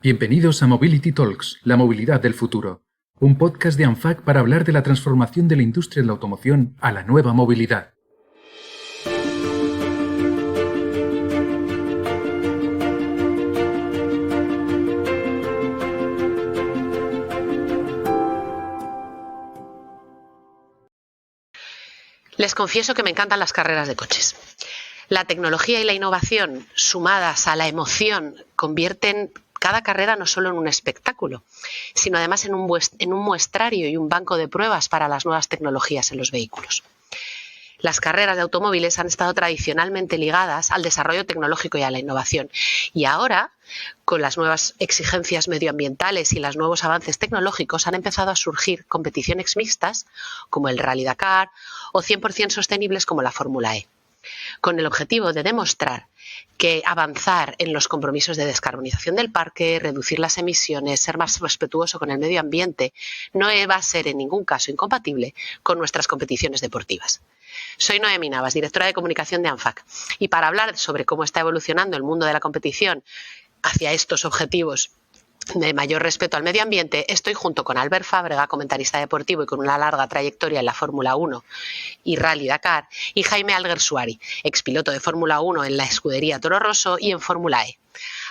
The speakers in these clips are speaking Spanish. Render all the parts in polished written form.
Bienvenidos a Mobility Talks, la movilidad del futuro, un podcast de ANFAC para hablar de la transformación de la industria de la automoción a la nueva movilidad. Les confieso que me encantan las carreras de coches. La tecnología y la innovación, sumadas a la emoción, convierten cada carrera no solo en un espectáculo, sino además en un muestrario y un banco de pruebas para las nuevas tecnologías en los vehículos. Las carreras de automóviles han estado tradicionalmente ligadas al desarrollo tecnológico y a la innovación. Y ahora, con las nuevas exigencias medioambientales y los nuevos avances tecnológicos, han empezado a surgir competiciones mixtas como el Rally Dakar o 100% sostenibles como la Fórmula E, con el objetivo de demostrar que avanzar en los compromisos de descarbonización del parque, reducir las emisiones, ser más respetuoso con el medio ambiente, no va a ser en ningún caso incompatible con nuestras competiciones deportivas. Soy Noemí Navas, directora de comunicación de ANFAC, y para hablar sobre cómo está evolucionando el mundo de la competición hacia estos objetivos de mayor respeto al medio ambiente, estoy junto con Albert Fábrega, comentarista deportivo y con una larga trayectoria en la Fórmula 1 y Rally Dakar, y Jaime Alguersuari, expiloto de Fórmula 1 en la escudería Toro Rosso y en Fórmula E.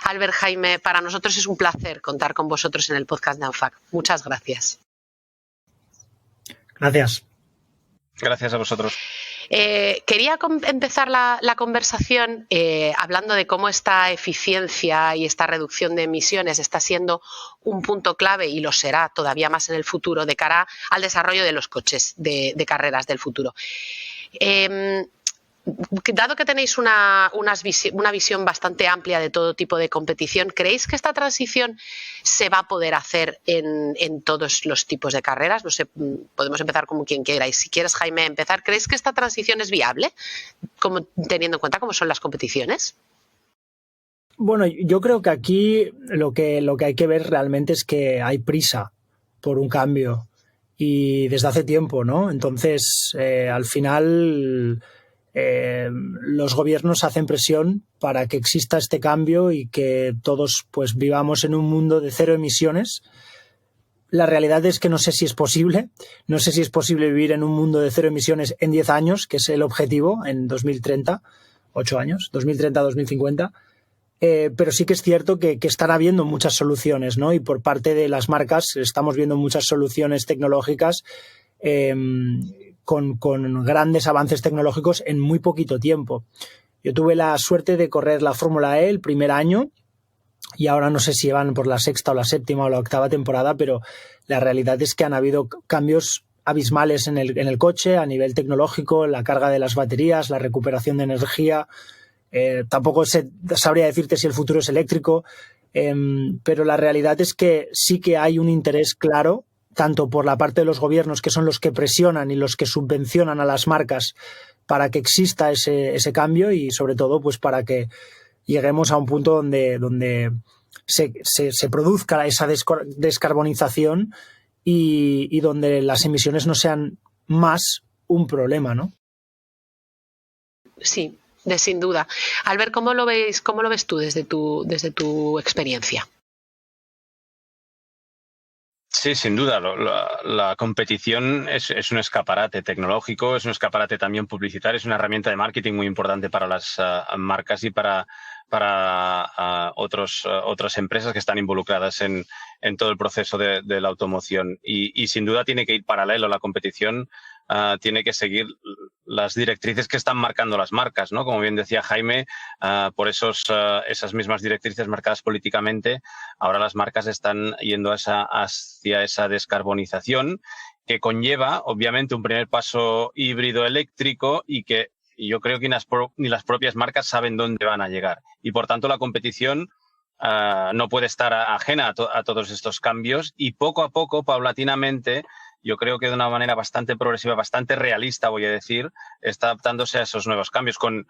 Albert, Jaime, para nosotros es un placer contar con vosotros en el podcast de ANFAC. Muchas gracias. Gracias. Gracias a vosotros. Quería empezar la conversación hablando de cómo esta eficiencia y esta reducción de emisiones está siendo un punto clave, y lo será todavía más en el futuro, de cara al desarrollo de los coches de carreras del futuro. Dado que tenéis una visión bastante amplia de todo tipo de competición, ¿creéis que esta transición se va a poder hacer en todos los tipos de carreras? No sé, podemos empezar como quien quiera. Y si quieres, Jaime, empezar, ¿crees que esta transición es viable, teniendo en cuenta cómo son las competiciones? Bueno, yo creo que aquí lo que hay que ver realmente es que hay prisa por un cambio, y desde hace tiempo, ¿no? Entonces, al final, los gobiernos hacen presión para que exista este cambio y que todos pues vivamos en un mundo de cero emisiones. La realidad es que no sé si es posible. No sé si es posible vivir en un mundo de cero emisiones en 10 años, que es el objetivo, en 2030, 8 años, 2030-2050. Pero sí que es cierto que están habiendo muchas soluciones, ¿no? Y por parte de las marcas estamos viendo muchas soluciones tecnológicas con grandes avances tecnológicos en muy poquito tiempo. Yo tuve la suerte de correr la Fórmula E el primer año, y ahora no sé si van por la sexta o la séptima o la octava temporada, pero la realidad es que han habido cambios abismales en el coche a nivel tecnológico, la carga de las baterías, la recuperación de energía. Tampoco sabría decirte si el futuro es eléctrico, pero la realidad es que sí que hay un interés claro, tanto por la parte de los gobiernos, que son los que presionan y los que subvencionan a las marcas para que exista ese cambio, y sobre todo pues para que lleguemos a un punto donde se produzca esa descarbonización y donde las emisiones no sean más un problema, ¿no? Sí, sin duda. Albert, ¿cómo lo ves tú desde tu experiencia? Sí, sin duda. La competición es un escaparate tecnológico, es un escaparate también publicitario, es una herramienta de marketing muy importante para las marcas y para otras empresas que están involucradas en todo el proceso de la automoción. Y sin duda tiene que ir paralelo. La competición tiene que seguir las directrices que están marcando las marcas, ¿no? Como bien decía Jaime, por esas mismas directrices marcadas políticamente, ahora las marcas están yendo hacia esa descarbonización, que conlleva, obviamente, un primer paso híbrido eléctrico, y yo creo que ni las propias marcas saben dónde van a llegar. Y, por tanto, la competición no puede estar ajena a todos estos cambios, y poco a poco, paulatinamente, yo creo que de una manera bastante progresiva, bastante realista, voy a decir, está adaptándose a esos nuevos cambios con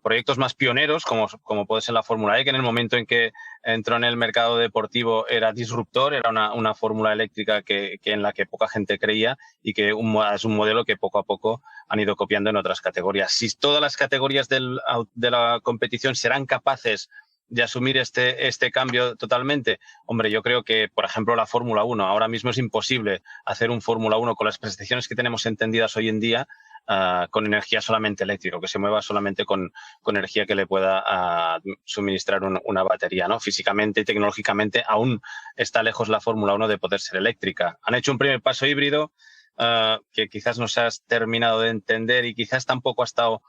proyectos más pioneros, como puede ser la Fórmula E, que en el momento en que entró en el mercado deportivo era disruptor, era una fórmula eléctrica en la que poca gente creía, y que es un modelo que poco a poco han ido copiando en otras categorías. Si todas las categorías de la competición serán capaces de asumir este cambio totalmente? Hombre, yo creo que, por ejemplo, la Fórmula 1, ahora mismo es imposible hacer un Fórmula 1 con las prestaciones que tenemos entendidas hoy en día con energía solamente eléctrica, que se mueva solamente con energía que le pueda suministrar una batería, ¿no? Físicamente y tecnológicamente aún está lejos la Fórmula 1 de poder ser eléctrica. Han hecho un primer paso híbrido que quizás no se has terminado de entender y quizás tampoco ha estado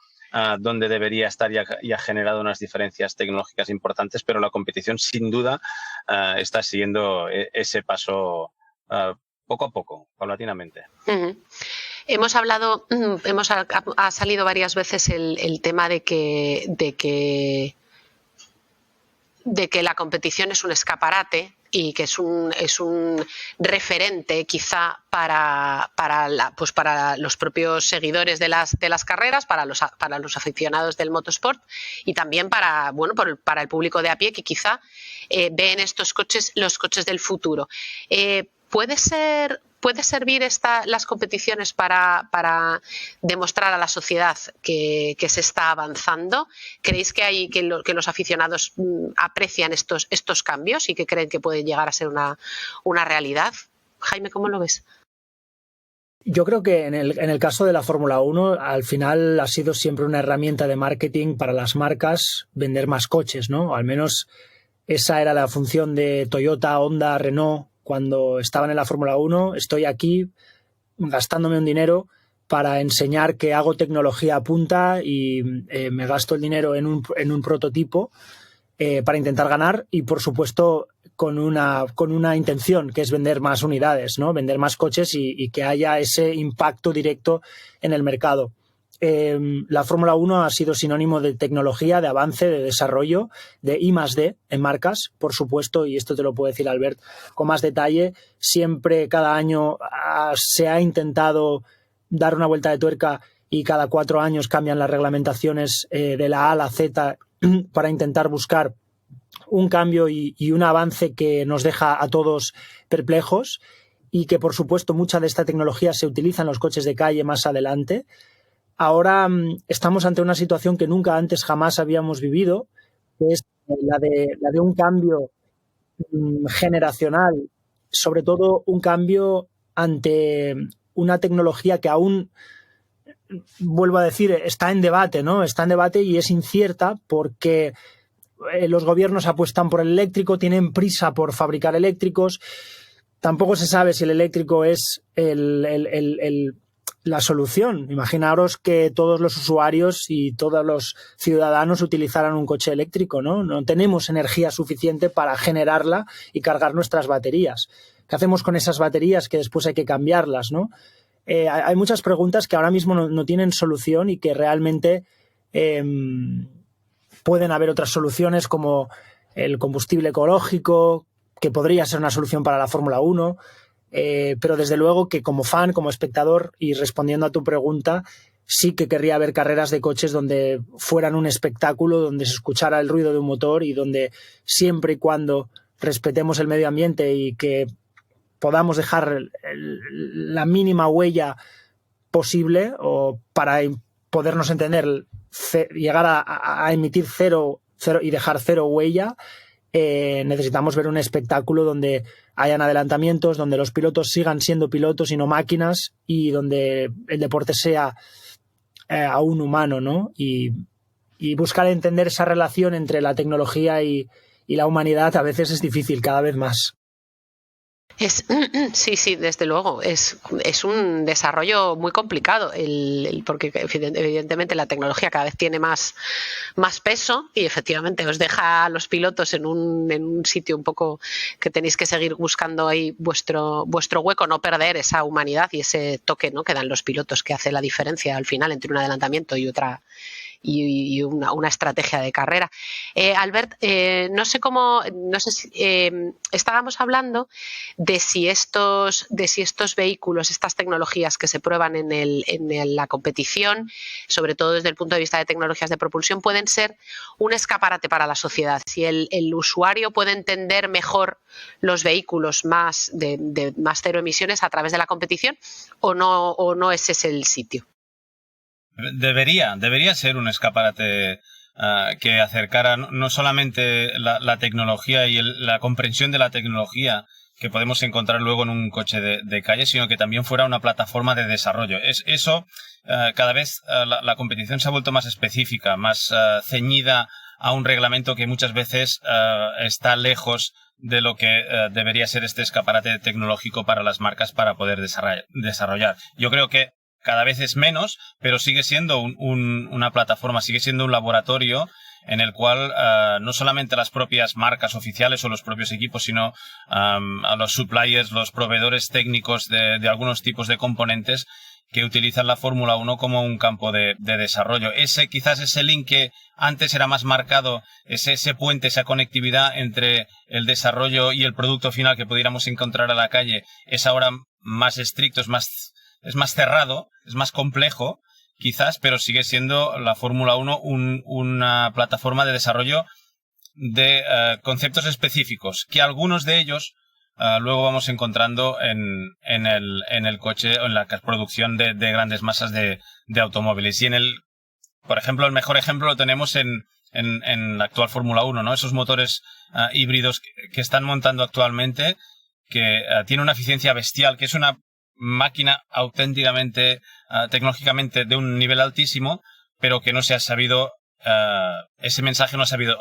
donde debería estar y ha generado unas diferencias tecnológicas importantes, pero la competición sin duda está siguiendo ese paso poco a poco, paulatinamente. Uh-huh. Ha salido varias veces el tema de que la competición es un escaparate y que es un referente quizá para los propios seguidores de las carreras, para los aficionados del motorsport y también para el público de a pie que quizá ve en estos coches los coches del futuro. ¿Puede servir las competiciones para demostrar a la sociedad que se está avanzando? ¿Creéis que los aficionados aprecian estos cambios y que creen que pueden llegar a ser una realidad? Jaime, ¿cómo lo ves? Yo creo que en el caso de la Fórmula 1, al final ha sido siempre una herramienta de marketing para las marcas vender más coches, ¿no? Al menos esa era la función de Toyota, Honda, Renault. Cuando estaban en la Fórmula 1, estoy aquí gastándome un dinero para enseñar que hago tecnología a punta y me gasto el dinero en un prototipo para intentar ganar y, por supuesto, con una intención, que es vender más unidades, ¿no? Vender más coches y que haya ese impacto directo en el mercado. La Fórmula 1 ha sido sinónimo de tecnología, de avance, de desarrollo, de I+D en marcas, por supuesto, y esto te lo puede decir Albert con más detalle. Siempre, cada año, se ha intentado dar una vuelta de tuerca y cada 4 años cambian las reglamentaciones de la A a la Z para intentar buscar un cambio y un avance que nos deja a todos perplejos y que, por supuesto, mucha de esta tecnología se utiliza en los coches de calle más adelante. Ahora estamos ante una situación que nunca antes jamás habíamos vivido, que es la de un cambio generacional, sobre todo un cambio ante una tecnología que aún, vuelvo a decir, está en debate, ¿no? Está en debate y es incierta porque los gobiernos apuestan por el eléctrico, tienen prisa por fabricar eléctricos. Tampoco se sabe si el eléctrico es la solución. Imaginaros que todos los usuarios y todos los ciudadanos utilizaran un coche eléctrico, ¿no? No tenemos energía suficiente para generarla y cargar nuestras baterías. ¿Qué hacemos con esas baterías que después hay que cambiarlas, ¿no? Hay muchas preguntas que ahora mismo no tienen solución y que realmente pueden haber otras soluciones como el combustible ecológico, que podría ser una solución para la Fórmula 1. Pero desde luego que como fan, como espectador y respondiendo a tu pregunta, sí que querría ver carreras de coches donde fueran un espectáculo, donde se escuchara el ruido de un motor y donde siempre y cuando respetemos el medio ambiente y que podamos dejar la mínima huella posible o para podernos entender, llegar a emitir cero y dejar cero huella. Necesitamos ver un espectáculo donde hayan adelantamientos, donde los pilotos sigan siendo pilotos y no máquinas y donde el deporte sea aún humano, ¿no? Y buscar entender esa relación entre la tecnología y la humanidad a veces es difícil, cada vez más. Sí, desde luego. Es un desarrollo muy complicado porque evidentemente la tecnología cada vez tiene más peso y efectivamente os deja a los pilotos en un sitio un poco que tenéis que seguir buscando ahí vuestro hueco, no perder esa humanidad y ese toque, ¿no?, que dan los pilotos, que hace la diferencia al final entre un adelantamiento y otra y una estrategia de carrera. Albert, no sé si estábamos hablando de si estos vehículos, estas tecnologías que se prueban en la competición, sobre todo desde el punto de vista de tecnologías de propulsión, pueden ser un escaparate para la sociedad. Si el usuario puede entender mejor los vehículos de más cero emisiones a través de la competición, o no ese es el sitio. Debería ser un escaparate que acercara no solamente la tecnología y la comprensión de la tecnología que podemos encontrar luego en un coche de calle, sino que también fuera una plataforma de desarrollo. Cada vez la competición se ha vuelto más específica, más ceñida a un reglamento que muchas veces está lejos de lo que debería ser este escaparate tecnológico para las marcas para poder desarrollar. Yo creo que cada vez es menos, pero sigue siendo una plataforma, sigue siendo un laboratorio en el cual no solamente las propias marcas oficiales o los propios equipos, sino a los suppliers, los proveedores técnicos de algunos tipos de componentes que utilizan la Fórmula 1 como un campo de desarrollo. Quizás ese link que antes era más marcado, ese puente, esa conectividad entre el desarrollo y el producto final que pudiéramos encontrar a la calle, es ahora más estricto, es más cerrado, es más complejo, quizás, pero sigue siendo la Fórmula 1 una plataforma de desarrollo de conceptos específicos, que algunos de ellos luego vamos encontrando en el coche o en la producción de grandes masas de automóviles. Y por ejemplo, el mejor ejemplo lo tenemos en la actual Fórmula 1, ¿no? Esos motores híbridos que están montando actualmente, que tiene una eficiencia bestial, que es una máquina auténticamente, tecnológicamente de un nivel altísimo, pero que no se ha sabido, ese mensaje no ha sabido,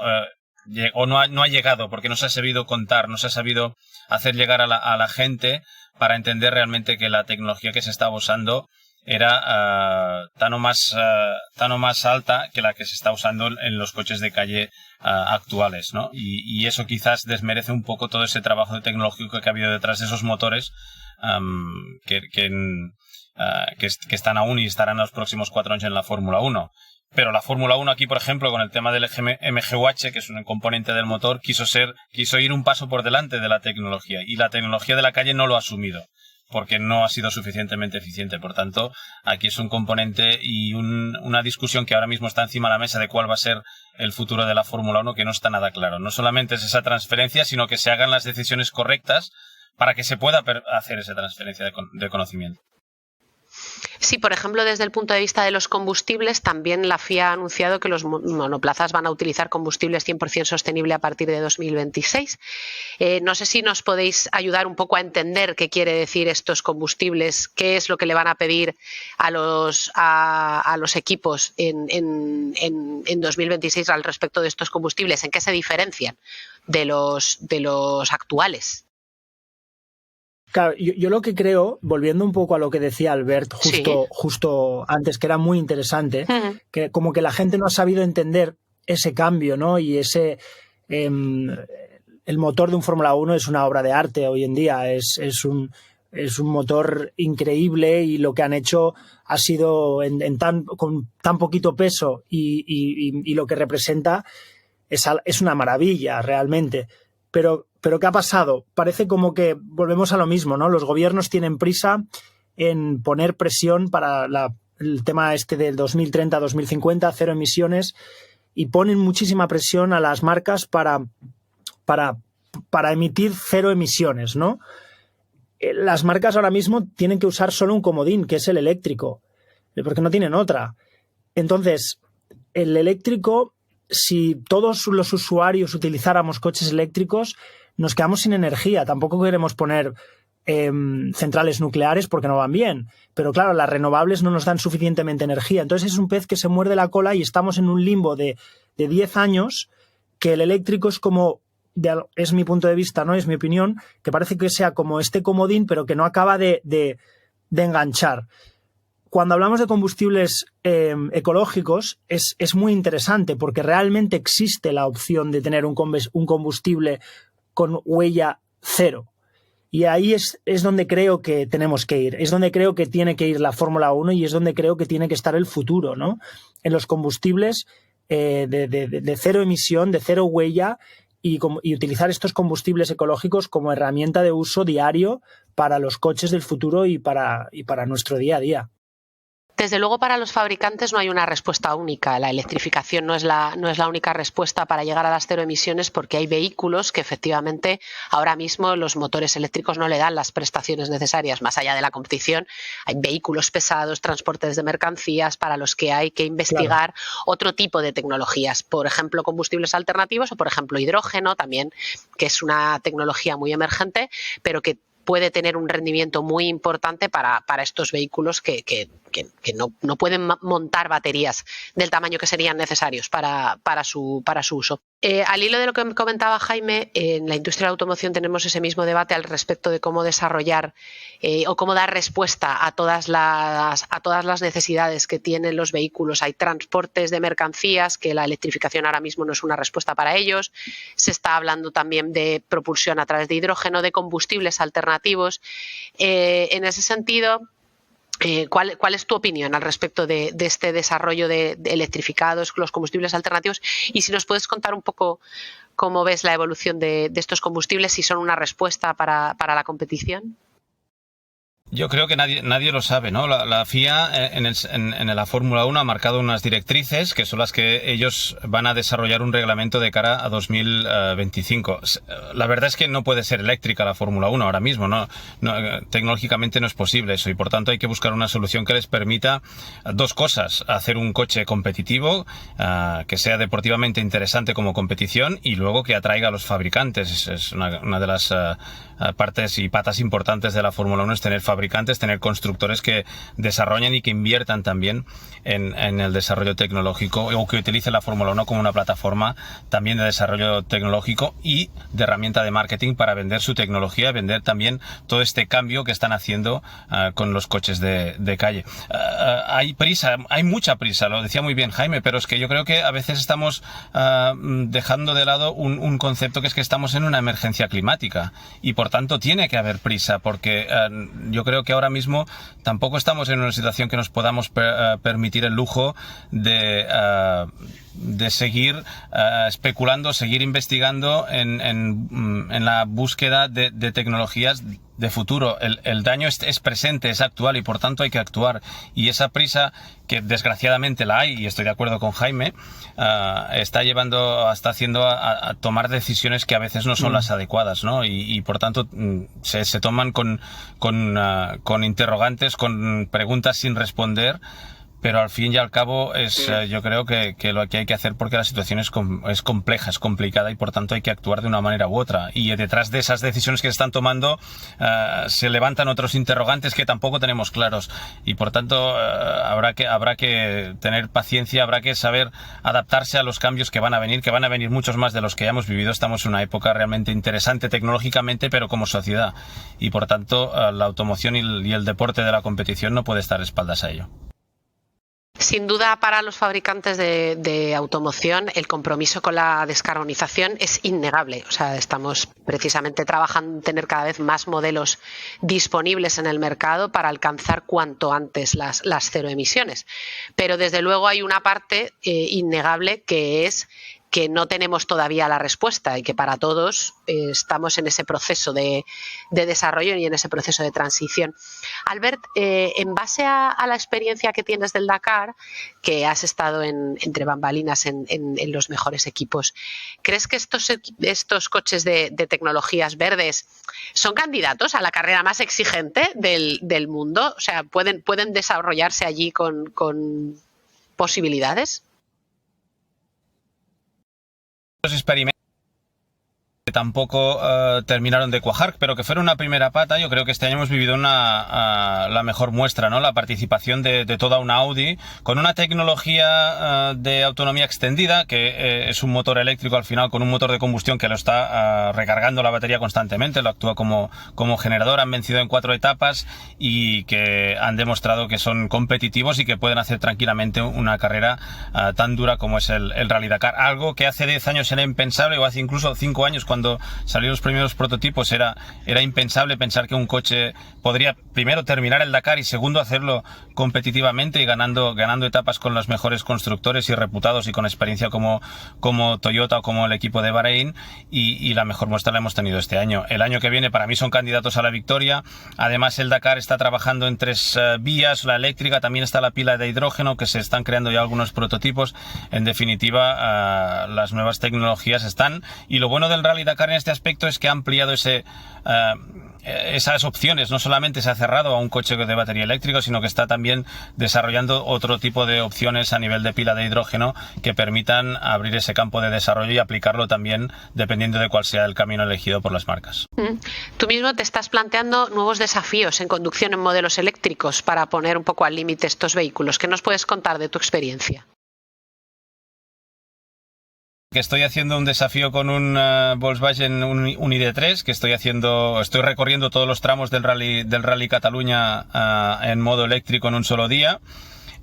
o no ha llegado, porque no se ha sabido contar, no se ha sabido hacer llegar a la gente para entender realmente que la tecnología que se estaba usando era tan o más alta que la que se está usando en los coches de calle actuales, ¿no? Y eso quizás desmerece un poco todo ese trabajo tecnológico que ha habido detrás de esos motores que están aún y estarán los próximos 4 años en la Fórmula 1. Pero la Fórmula 1 aquí, por ejemplo, con el tema del MGUH, que es un componente del motor, quiso ir un paso por delante de la tecnología, y la tecnología de la calle no lo ha asumido, porque no ha sido suficientemente eficiente. Por tanto, aquí es un componente y una discusión que ahora mismo está encima de la mesa de cuál va a ser el futuro de la Fórmula 1, que no está nada claro. No solamente es esa transferencia, sino que se hagan las decisiones correctas para que se pueda hacer esa transferencia de conocimiento. Sí, por ejemplo, desde el punto de vista de los combustibles, también la FIA ha anunciado que los monoplazas van a utilizar combustibles 100% sostenible a partir de 2026. No sé si nos podéis ayudar un poco a entender qué quiere decir estos combustibles, qué es lo que le van a pedir a los equipos en 2026 al respecto de estos combustibles, en qué se diferencian de los actuales. Claro, yo lo que creo, volviendo un poco a lo que decía Albert justo antes, que era muy interesante, que como que la gente no ha sabido entender ese cambio, ¿no? Y el motor de un Fórmula 1 es una obra de arte hoy en día, es un motor increíble, y lo que han hecho ha sido con tan poquito peso y lo que representa es una maravilla realmente. Pero ¿qué ha pasado? Parece como que volvemos a lo mismo, ¿no? Los gobiernos tienen prisa en poner presión para el tema del 2030-2050, cero emisiones, y ponen muchísima presión a las marcas para emitir cero emisiones, ¿no? Las marcas ahora mismo tienen que usar solo un comodín, que es el eléctrico, porque no tienen otra. Entonces, el eléctrico, si todos los usuarios utilizáramos coches eléctricos, nos quedamos sin energía. Tampoco queremos poner centrales nucleares porque no van bien. Pero claro, las renovables no nos dan suficientemente energía. Entonces es un pez que se muerde la cola y estamos en un limbo de 10 años que el eléctrico es como, es mi punto de vista, ¿no? Es mi opinión, que parece que sea como este comodín, pero que no acaba de enganchar. Cuando hablamos de combustibles ecológicos es muy interesante, porque realmente existe la opción de tener un combustible con huella cero. Y ahí es donde creo que tenemos que ir, es donde creo que tiene que ir la Fórmula 1 y es donde creo que tiene que estar el futuro, ¿no? En los combustibles de cero emisión, de cero huella, y utilizar estos combustibles ecológicos como herramienta de uso diario para los coches del futuro y para nuestro día a día. Desde luego, para los fabricantes no hay una respuesta única. La electrificación no es la única respuesta para llegar a las cero emisiones, porque hay vehículos que efectivamente ahora mismo los motores eléctricos no le dan las prestaciones necesarias. Más allá de la competición, hay vehículos pesados, transportes de mercancías para los que hay que investigar otro tipo de tecnologías. Por ejemplo, combustibles alternativos o, por ejemplo, hidrógeno también, que es una tecnología muy emergente, pero que puede tener un rendimiento muy importante para estos vehículos que no pueden montar baterías del tamaño que serían necesarios para su uso. Al hilo de lo que comentaba Jaime, en la industria de la automoción tenemos ese mismo debate al respecto de cómo desarrollar o cómo dar respuesta a todas las necesidades que tienen los vehículos. Hay transportes de mercancías que la electrificación ahora mismo no es una respuesta para ellos. Se está hablando también de propulsión a través de hidrógeno, de combustibles alternativos. En ese sentido, ¿cuál es tu opinión al respecto de este desarrollo de electrificados, los combustibles alternativos? Y si nos puedes contar un poco cómo ves la evolución de estos combustibles, si son una respuesta para la competición. Yo creo que nadie lo sabe, ¿no? La FIA en la Fórmula 1 ha marcado unas directrices que son las que ellos van a desarrollar un reglamento de cara a 2025. La verdad es que no puede ser eléctrica la Fórmula 1 ahora mismo, ¿no? Tecnológicamente no es posible eso, y por tanto hay que buscar una solución que les permita dos cosas: hacer un coche competitivo, que sea deportivamente interesante como competición, y luego que atraiga a los fabricantes. Es una de las partes y patas importantes de la Fórmula 1, es tener fabricantes, tener constructores que desarrollen y que inviertan también en el desarrollo tecnológico, o que utilicen la Fórmula 1 como una plataforma también de desarrollo tecnológico y de herramienta de marketing para vender su tecnología, vender también todo este cambio que están haciendo con los coches de calle. Hay prisa, hay mucha prisa, lo decía muy bien Jaime, pero es que yo creo que a veces estamos dejando de lado un concepto, que es que estamos en una emergencia climática, y por tanto tiene que haber prisa, porque yo creo que ahora mismo tampoco estamos en una situación que nos podamos permitir el lujo de seguir especulando, seguir investigando en la búsqueda de tecnologías de futuro. El daño es presente, es actual, y por tanto hay que actuar. Y esa prisa, que desgraciadamente la hay, y estoy de acuerdo con Jaime, está haciendo a tomar decisiones que a veces no son las adecuadas, ¿no? Y por tanto se toman con interrogantes, con preguntas sin responder. Pero al fin y al cabo yo creo que lo que hay que hacer, porque la situación es compleja, es complicada, y por tanto hay que actuar de una manera u otra. Y detrás de esas decisiones que se están tomando se levantan otros interrogantes que tampoco tenemos claros. Y por tanto habrá que tener paciencia, habrá que saber adaptarse a los cambios que van a venir muchos más de los que ya hemos vivido. Estamos en una época realmente interesante tecnológicamente, pero como sociedad. Y por tanto la automoción y el deporte de la competición no puede estar espaldas a ello. Sin duda, para los fabricantes de automoción, el compromiso con la descarbonización es innegable. O sea, estamos precisamente trabajando en tener cada vez más modelos disponibles en el mercado para alcanzar cuanto antes las cero emisiones. Pero desde luego hay una parte innegable, que es que no tenemos todavía la respuesta, y que para todos estamos en ese proceso de desarrollo y en ese proceso de transición. Albert, en base a la experiencia que tienes del Dakar, que has estado entre bambalinas en los mejores equipos, ¿crees que estos coches de tecnologías verdes son candidatos a la carrera más exigente del mundo? O sea, ¿pueden desarrollarse allí con posibilidades? Los experimentos que tampoco terminaron de cuajar, pero que fueron una primera pata. Yo creo que este año hemos vivido la mejor muestra, ¿no? La participación de toda una Audi con una tecnología de autonomía extendida, que es un motor eléctrico al final con un motor de combustión que lo está recargando la batería constantemente, lo actúa como generador. Han vencido en 4 etapas y que han demostrado que son competitivos y que pueden hacer tranquilamente una carrera tan dura como es el Rally Dakar, algo que hace 10 años era impensable, o hace incluso 5 años, cuando cuando salieron los primeros prototipos era impensable pensar que un coche podría primero terminar el Dakar y segundo hacerlo competitivamente y ganando etapas con los mejores constructores y reputados y con experiencia como Toyota o como el equipo de Bahrein, y la mejor muestra la hemos tenido este año. El año que viene para mí son candidatos a la victoria. Además el Dakar está trabajando en 3 vías, la eléctrica, también está la pila de hidrógeno, que se están creando ya algunos prototipos. En definitiva, las nuevas tecnologías están, y lo bueno del Rally Dakar en este aspecto es que ha ampliado esas opciones. No solamente se ha cerrado a un coche de batería eléctrica, sino que está también desarrollando otro tipo de opciones a nivel de pila de hidrógeno que permitan abrir ese campo de desarrollo y aplicarlo también dependiendo de cuál sea el camino elegido por las marcas. Tú mismo te estás planteando nuevos desafíos en conducción en modelos eléctricos para poner un poco al límite estos vehículos. ¿Qué nos puedes contar de tu experiencia? Que estoy haciendo un desafío con un Volkswagen un ID3, que estoy recorriendo todos los tramos del Rally Cataluña en modo eléctrico en un solo día,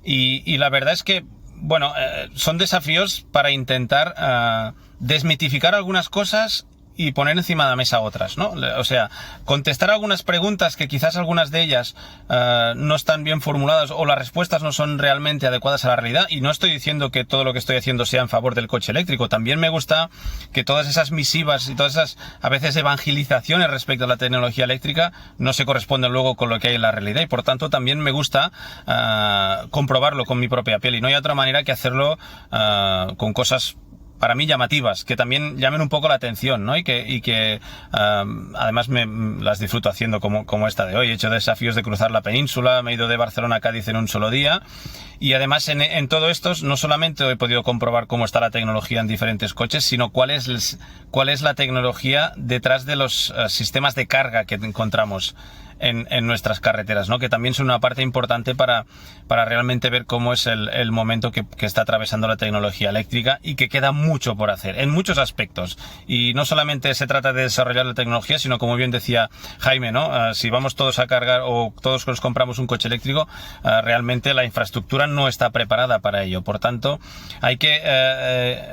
y la verdad es que bueno, son desafíos para intentar desmitificar algunas cosas y poner encima de la mesa otras, ¿no? O sea, contestar algunas preguntas que quizás algunas de ellas no están bien formuladas o las respuestas no son realmente adecuadas a la realidad. Y no estoy diciendo que todo lo que estoy haciendo sea en favor del coche eléctrico. También me gusta que todas esas misivas y todas esas, a veces, evangelizaciones respecto a la tecnología eléctrica no se corresponden luego con lo que hay en la realidad. Y por tanto también me gusta comprobarlo con mi propia piel. Y no hay otra manera que hacerlo con cosas para mí llamativas, que también llamen un poco la atención, ¿no? Y que además las disfruto haciendo como esta de hoy. He hecho desafíos de cruzar la península, me he ido de Barcelona a Cádiz en un solo día, y además en todo esto no solamente he podido comprobar cómo está la tecnología en diferentes coches, sino cuál es la tecnología detrás de los sistemas de carga que encontramos en nuestras carreteras, ¿no? Que también son una parte importante para realmente ver cómo es el momento que está atravesando la tecnología eléctrica, y que queda mucho por hacer en muchos aspectos. Y no solamente se trata de desarrollar la tecnología, sino, como bien decía Jaime, ¿no? Si vamos todos a cargar o todos nos compramos un coche eléctrico, realmente la infraestructura no está preparada para ello. Por tanto, hay que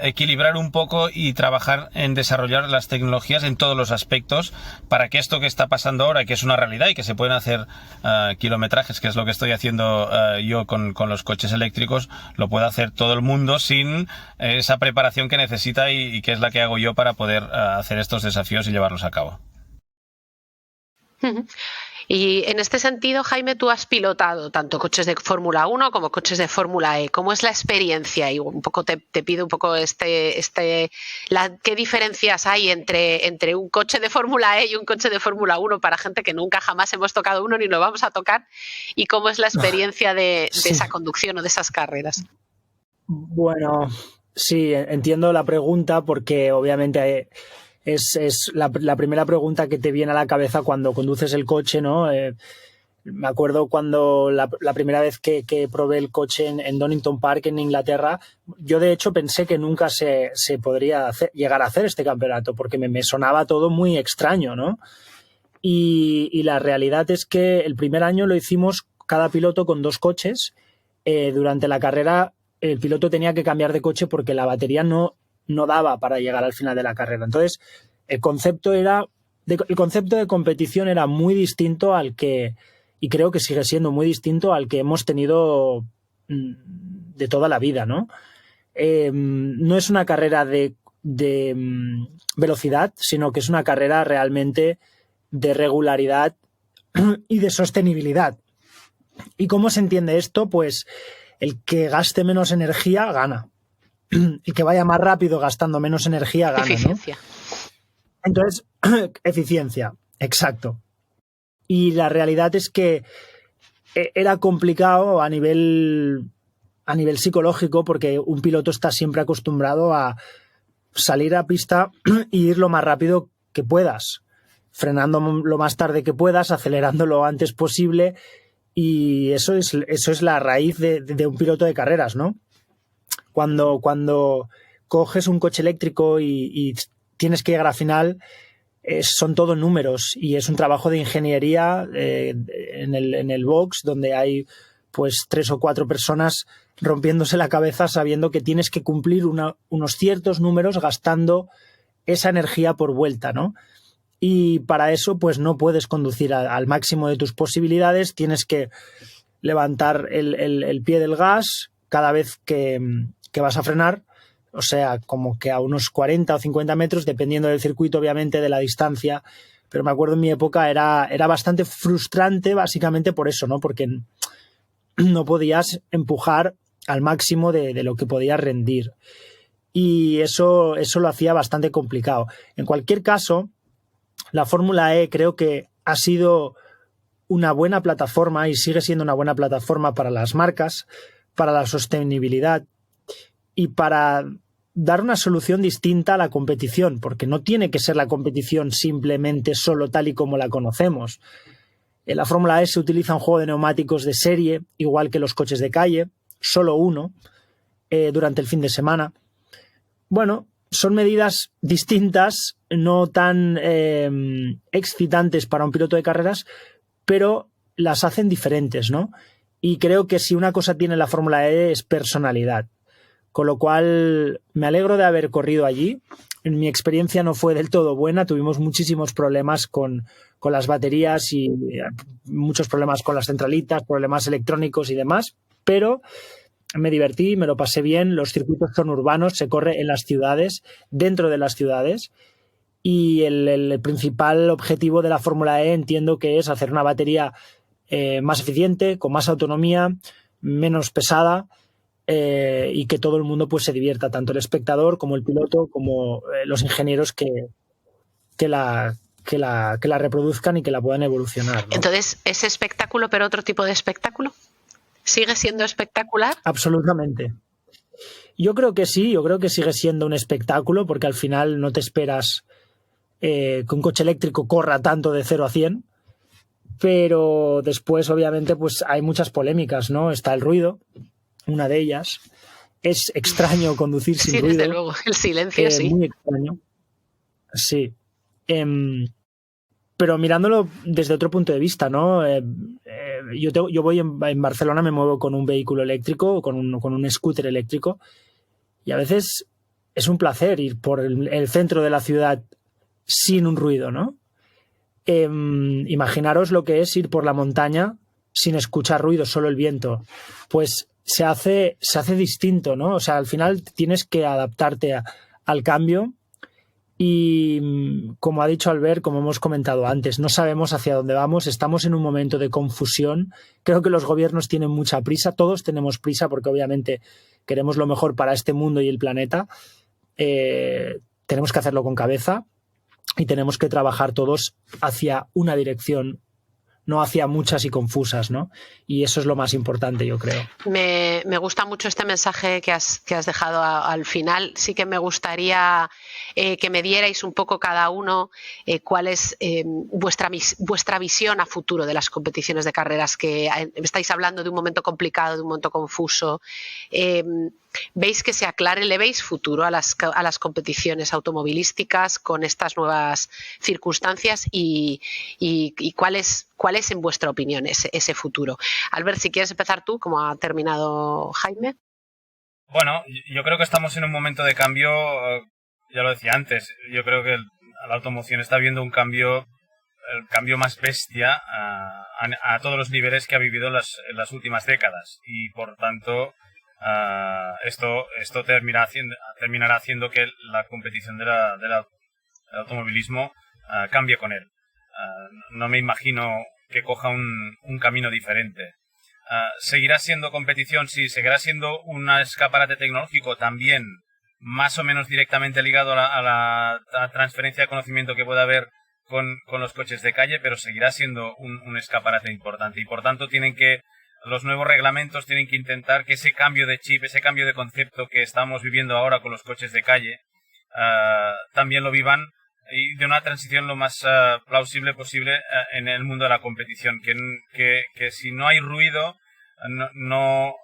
equilibrar un poco y trabajar en desarrollar las tecnologías en todos los aspectos para que esto que está pasando ahora, que es una realidad y que se pueden hacer kilometrajes, que es lo que estoy haciendo yo con los coches eléctricos, lo puede hacer todo el mundo sin esa preparación que necesita y que es la que hago yo para poder hacer estos desafíos y llevarlos a cabo. Y en este sentido, Jaime, tú has pilotado tanto coches de Fórmula 1 como coches de Fórmula E. ¿Cómo es la experiencia? Y un poco te pido un poco ¿qué diferencias hay entre un coche de Fórmula E y un coche de Fórmula 1 para gente que nunca jamás hemos tocado uno ni lo vamos a tocar? ¿Y cómo es la experiencia de esa conducción o de esas carreras? Bueno, sí, entiendo la pregunta, porque obviamente es la primera pregunta que te viene a la cabeza cuando conduces el coche, ¿no? Me acuerdo cuando la primera vez que probé el coche en Donington Park, en Inglaterra, yo de hecho pensé que nunca se podría llegar a hacer este campeonato, porque me sonaba todo muy extraño, ¿no? Y la realidad es que el primer año lo hicimos cada piloto con 2 coches. Durante la carrera el piloto tenía que cambiar de coche porque la batería no daba para llegar al final de la carrera. Entonces, el concepto de competición era muy distinto al que, y creo que sigue siendo muy distinto al que hemos tenido de toda la vida, ¿no? No es una carrera de velocidad, sino que es una carrera realmente de regularidad y de sostenibilidad. ¿Y cómo se entiende esto? Pues el que gaste menos energía gana. El que vaya más rápido gastando menos energía gana, Eficiencia. ¿no? Entonces, eficiencia, exacto. Y la realidad es que era complicado a nivel psicológico, porque un piloto está siempre acostumbrado a salir a pista e ir lo más rápido que puedas, frenando lo más tarde que puedas, acelerando lo antes posible, y eso es la raíz de un piloto de carreras, ¿no? Cuando coges un coche eléctrico y tienes que llegar a final, son todo números, y es un trabajo de ingeniería en el box, donde hay pues 3 o 4 personas rompiéndose la cabeza sabiendo que tienes que cumplir unos ciertos números gastando esa energía por vuelta, ¿no? Y para eso, pues no puedes conducir al máximo de tus posibilidades, tienes que levantar el pie del gas cada vez que vas a frenar, o sea, como que a unos 40 o 50 metros, dependiendo del circuito, obviamente, de la distancia. Pero me acuerdo en mi época era bastante frustrante, básicamente por eso, ¿no? Porque no podías empujar al máximo de lo que podías rendir. Y eso lo hacía bastante complicado. En cualquier caso, la Fórmula E creo que ha sido una buena plataforma y sigue siendo una buena plataforma para las marcas, para la sostenibilidad y para dar una solución distinta a la competición, porque no tiene que ser la competición simplemente solo tal y como la conocemos. En la Fórmula E se utiliza un juego de neumáticos de serie, igual que los coches de calle, solo uno, durante el fin de semana. Bueno, son medidas distintas, no tan excitantes para un piloto de carreras, pero las hacen diferentes, ¿no? Y creo que si una cosa tiene la Fórmula E es personalidad. Con lo cual me alegro de haber corrido allí. Mi experiencia no fue del todo buena, tuvimos muchísimos problemas con las baterías y muchos problemas con las centralitas, problemas electrónicos y demás, pero me divertí, me lo pasé bien. Los circuitos son urbanos, se corre en las ciudades, dentro de las ciudades, y el principal objetivo de la Fórmula E entiendo que es hacer una batería más eficiente, con más autonomía, menos pesada, y que todo el mundo pues se divierta, tanto el espectador como el piloto, como los ingenieros que la reproduzcan y que la puedan evolucionar, ¿no? Entonces, ¿es espectáculo pero otro tipo de espectáculo? ¿Sigue siendo espectacular? Absolutamente. Yo creo que sí, yo creo que sigue siendo un espectáculo, porque al final no te esperas que un coche eléctrico corra tanto de 0 a 100, pero después obviamente pues hay muchas polémicas, ¿no? Está el ruido, una de ellas. Es extraño conducir sin ruido. Sí, desde luego, el silencio sí. Muy extraño. Sí. Pero mirándolo desde otro punto de vista, ¿no? Yo voy en Barcelona, me muevo con un vehículo eléctrico, con un scooter eléctrico, y a veces es un placer ir por el centro de la ciudad sin un ruido, ¿no? Imaginaros lo que es ir por la montaña sin escuchar ruido, solo el viento. Pues se hace distinto, ¿no? O sea, al final tienes que adaptarte al cambio y, como ha dicho Albert, como hemos comentado antes, no sabemos hacia dónde vamos, estamos en un momento de confusión. Creo que los gobiernos tienen mucha prisa, todos tenemos prisa porque obviamente queremos lo mejor para este mundo y el planeta. Tenemos que hacerlo con cabeza y tenemos que trabajar todos hacia una dirección, no hacia muchas y confusas, ¿no? Y eso es lo más importante, yo creo. Me gusta mucho este mensaje que has dejado al final. Sí que me gustaría que me dierais un poco cada uno cuál es vuestra visión a futuro de las competiciones de carreras, que estáis hablando de un momento complicado, de un momento confuso. ¿Veis que se aclare? ¿Le veis futuro a las competiciones automovilísticas con estas nuevas circunstancias? ¿Y cuál es en vuestra opinión ese futuro? Albert, si quieres empezar tú, como ha terminado Jaime. Bueno, yo creo que estamos en un momento de cambio, ya lo decía antes, yo creo que la automoción está viendo el cambio más bestia a todos los niveles que ha vivido en las últimas décadas, y por tanto esto terminará haciendo que la competición del automovilismo cambie con él. No me imagino que coja un camino diferente. ¿Seguirá siendo competición? Sí. ¿Seguirá siendo un escaparate tecnológico? También, más o menos directamente ligado a la transferencia de conocimiento que pueda haber con los coches de calle, pero seguirá siendo un escaparate importante, y por tanto los nuevos reglamentos tienen que intentar que ese cambio de chip, ese cambio de concepto que estamos viviendo ahora con los coches de calle, también lo vivan, y de una transición lo más plausible posible en el mundo de la competición, que si no hay ruido no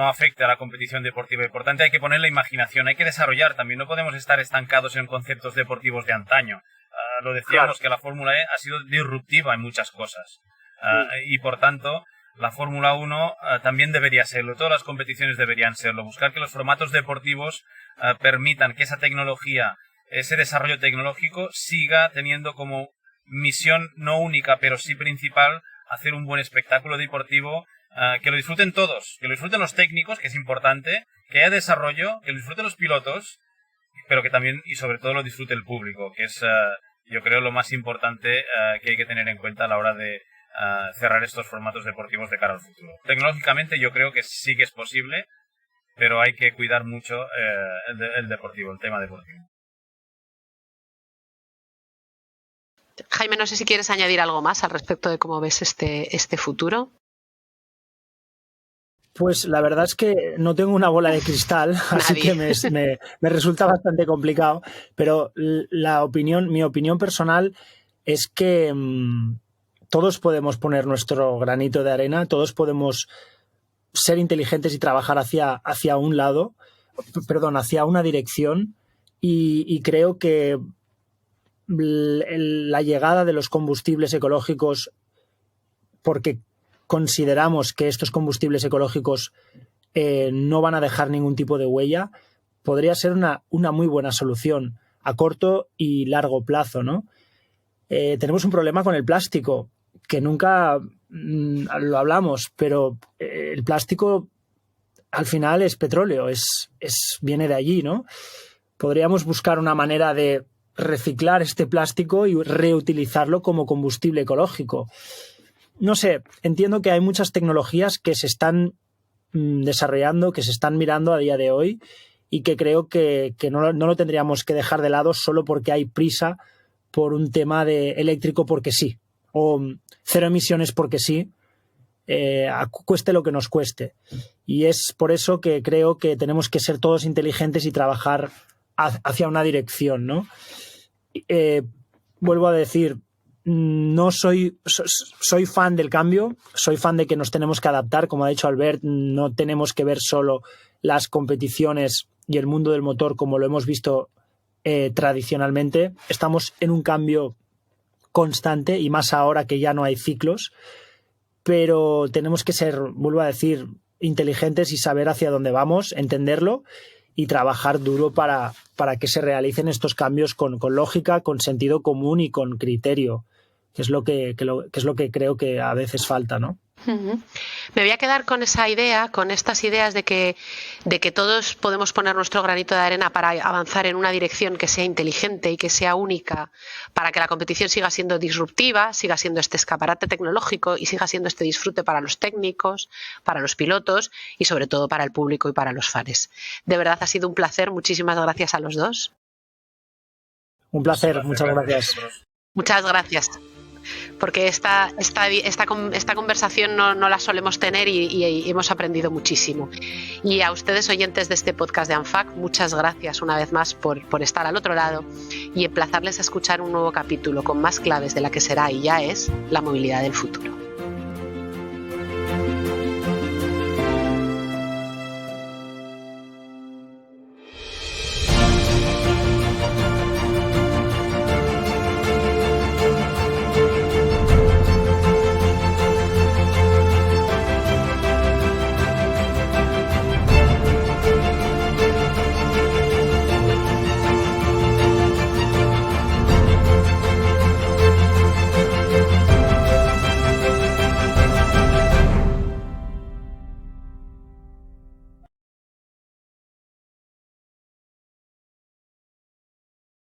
afecte a la competición deportiva, y por tanto hay que poner la imaginación, hay que desarrollar también, no podemos estar estancados en conceptos deportivos de antaño. Lo decíamos, claro, que la Fórmula E ha sido disruptiva en muchas cosas, y por tanto la Fórmula 1 también debería serlo, todas las competiciones deberían serlo, buscar que los formatos deportivos permitan que esa tecnología ese desarrollo tecnológico siga teniendo como misión no única, pero sí principal, hacer un buen espectáculo deportivo, que lo disfruten todos, que lo disfruten los técnicos, que es importante, que haya desarrollo, que lo disfruten los pilotos, pero que también y sobre todo lo disfrute el público, que es, yo creo, lo más importante que hay que tener en cuenta a la hora de cerrar estos formatos deportivos de cara al futuro. Tecnológicamente yo creo que sí que es posible, pero hay que cuidar mucho el deportivo, el tema deportivo. Jaime, no sé si quieres añadir algo más al respecto de cómo ves este futuro. Pues la verdad es que no tengo una bola de cristal, así que me resulta bastante complicado, pero mi opinión personal es que todos podemos poner nuestro granito de arena, todos podemos ser inteligentes y trabajar hacia un lado, hacia una dirección, y creo que la llegada de los combustibles ecológicos, porque consideramos que estos combustibles ecológicos no van a dejar ningún tipo de huella, podría ser una muy buena solución a corto y largo plazo, ¿no? Tenemos un problema con el plástico, que nunca lo hablamos, pero el plástico al final es petróleo, viene de allí, ¿no? Podríamos buscar una manera de reciclar este plástico y reutilizarlo como combustible ecológico. No sé, entiendo que hay muchas tecnologías que se están desarrollando, que se están mirando a día de hoy, y que creo que no lo tendríamos que dejar de lado solo porque hay prisa por un tema de eléctrico porque sí, o cero emisiones porque sí, cueste lo que nos cueste. Y es por eso que creo que tenemos que ser todos inteligentes y trabajar hacia una dirección, ¿no? Vuelvo a decir, no soy fan del cambio, soy fan de que nos tenemos que adaptar, como ha dicho Albert, no tenemos que ver solo las competiciones y el mundo del motor como lo hemos visto tradicionalmente. Estamos en un cambio constante y más ahora que ya no hay ciclos, pero tenemos que ser, vuelvo a decir, inteligentes y saber hacia dónde vamos, entenderlo y trabajar duro para que se realicen estos cambios con lógica, con sentido común y con criterio, que es lo que creo que a veces falta, ¿no? Uh-huh. Me voy a quedar con esa idea, con estas ideas de que todos podemos poner nuestro granito de arena para avanzar en una dirección que sea inteligente y que sea única, para que la competición siga siendo disruptiva, siga siendo este escaparate tecnológico y siga siendo este disfrute para los técnicos, para los pilotos y sobre todo para el público y para los fans. De verdad ha sido un placer, muchísimas gracias a los dos. Un placer, muchas gracias. Muchas gracias. Porque esta conversación no la solemos tener y hemos aprendido muchísimo. Y a ustedes, oyentes de este podcast de ANFAC, muchas gracias una vez más por estar al otro lado y emplazarles a escuchar un nuevo capítulo con más claves de la que será y ya es la movilidad del futuro.